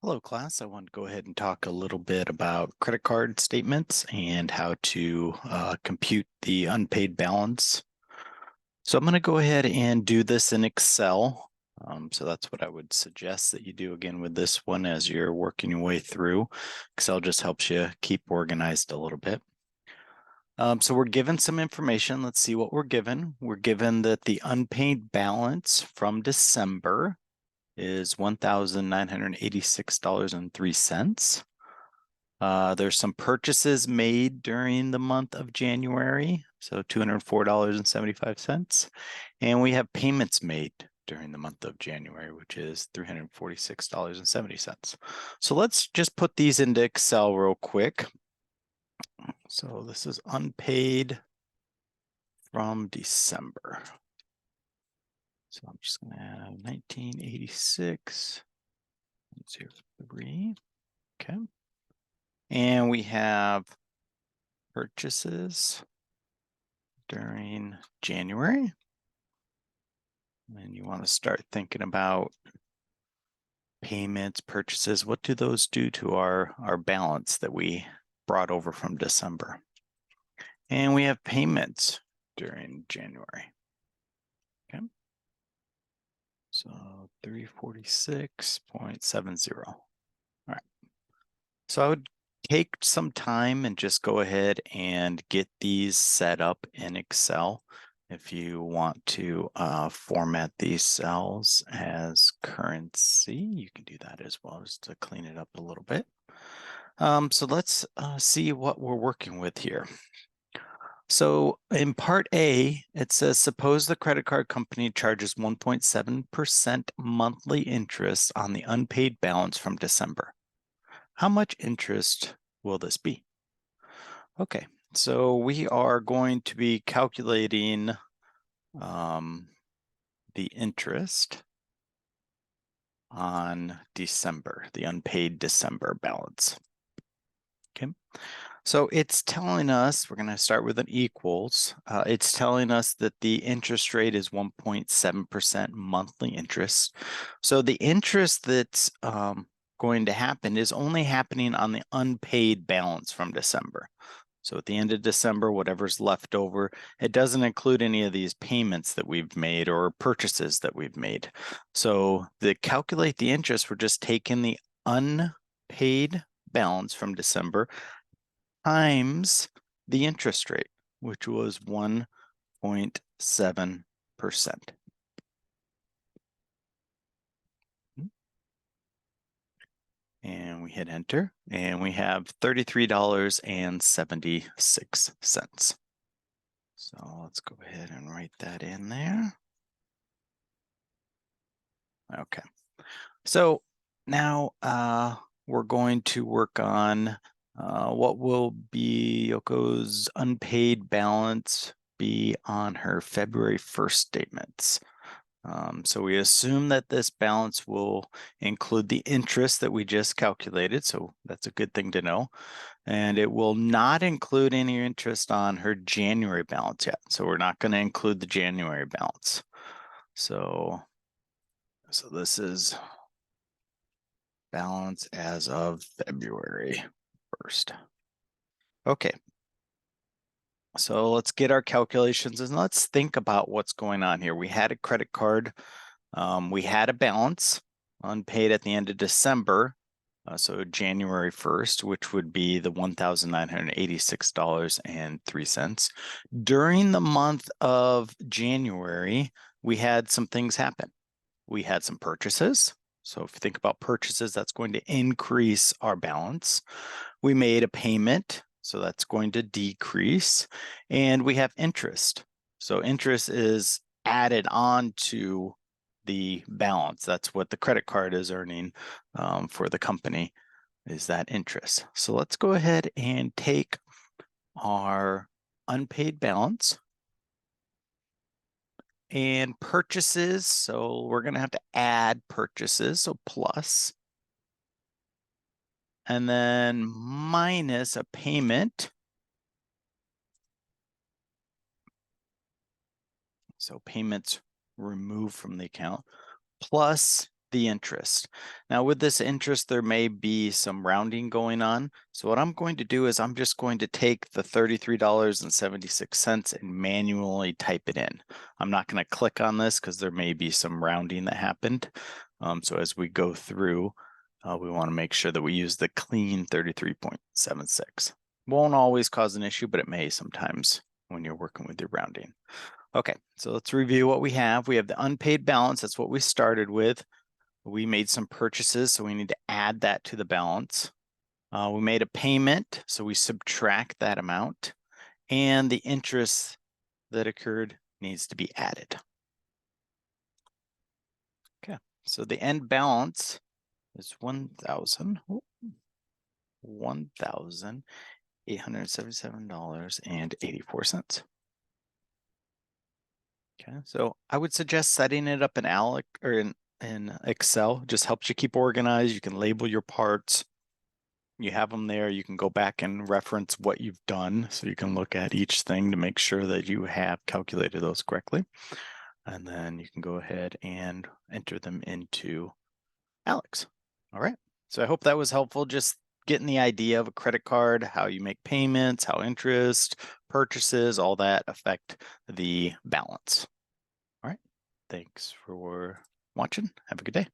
Hello, class. I want to go ahead and talk a little bit about credit card statements and how to compute the unpaid balance. So I'm going to go ahead and do this in Excel. So that's what I would suggest that you do again with this one as you're working your way through. Excel just helps you keep organized a little bit. So we're given some information. Let's see what we're given. We're given that the unpaid balance from December is $1,986.03. There's some purchases made during the month of January, so $204.75. And we have payments made during the month of January, which is $346.70. So let's just put these into Excel real quick. So this is unpaid from December. So I'm just going to have 1986.03. Okay. And we have purchases during January. And you want to start thinking about payments, purchases. What do those do to our balance that we brought over from December? And we have payments during January. Okay. So 346.70. All right. So I would take some time and just go ahead and get these set up in Excel. If you want to format these cells as currency, you can do that as well, just to clean it up a little bit. So let's see what we're working with here. So in part A, it says, suppose the credit card company charges 1.7% monthly interest on the unpaid balance from December. How much interest will this be? Okay, so we are going to be calculating the interest on December, the unpaid December balance. Okay, so it's telling us, we're going to start with an equals. It's telling us that the interest rate is 1.7% monthly interest. So the interest that's going to happen is only happening on the unpaid balance from December. So at the end of December, whatever's left over, it doesn't include any of these payments that we've made or purchases that we've made. So to calculate the interest, we're just taking the unpaid balance from December times the interest rate, which was 1.7%. And we hit enter, and we have $33.76. So let's go ahead and write that in there. Okay. So now we're going to work on what will be Yoko's unpaid balance be on her February 1st statements. So we assume that this balance will include the interest that we just calculated. So that's a good thing to know. And it will not include any interest on her January balance yet. So we're not going to include the January balance. So this is balance as of February 1st. Okay. So let's get our calculations and let's think about what's going on here. We had a credit card. We had a balance unpaid at the end of December. So January 1st, which would be the $1,986.03. During the month of January, we had some things happen. We had some purchases. So if you think about purchases, that's going to increase our balance. We made a payment, so that's going to decrease. And we have interest. So interest is added on to the balance. That's what the credit card is earning for the company, is that interest. So let's go ahead and take our unpaid balance and purchases. So we're going to have to add purchases, so plus, and then minus a payment. So payments removed from the account, plus the interest. Now with this interest, there may be some rounding going on. So what I'm going to do is I'm just going to take the $33.76 and manually type it in. I'm not going to click on this because there may be some rounding that happened. So as we go through, we want to make sure that we use the clean 33.76. Won't always cause an issue, but it may sometimes when you're working with your rounding. Okay, so let's review what we have. We have the unpaid balance. That's what we started with. We made some purchases, so we need to add that to the balance. We made a payment, so we subtract that amount. And the interest that occurred needs to be added. Okay, so the end balance is $1,877.84. Okay, so I would suggest setting it up in Alec or in Excel. Just helps you keep organized. You can label your parts. You have them there. You can go back and reference what you've done, so you can look at each thing to make sure that you have calculated those correctly. And then you can go ahead and enter them into Alex. All right. So I hope that was helpful. Just getting the idea of a credit card, how you make payments, how interest, purchases, all that affect the balance. All right. Thanks for watching. Have a good day.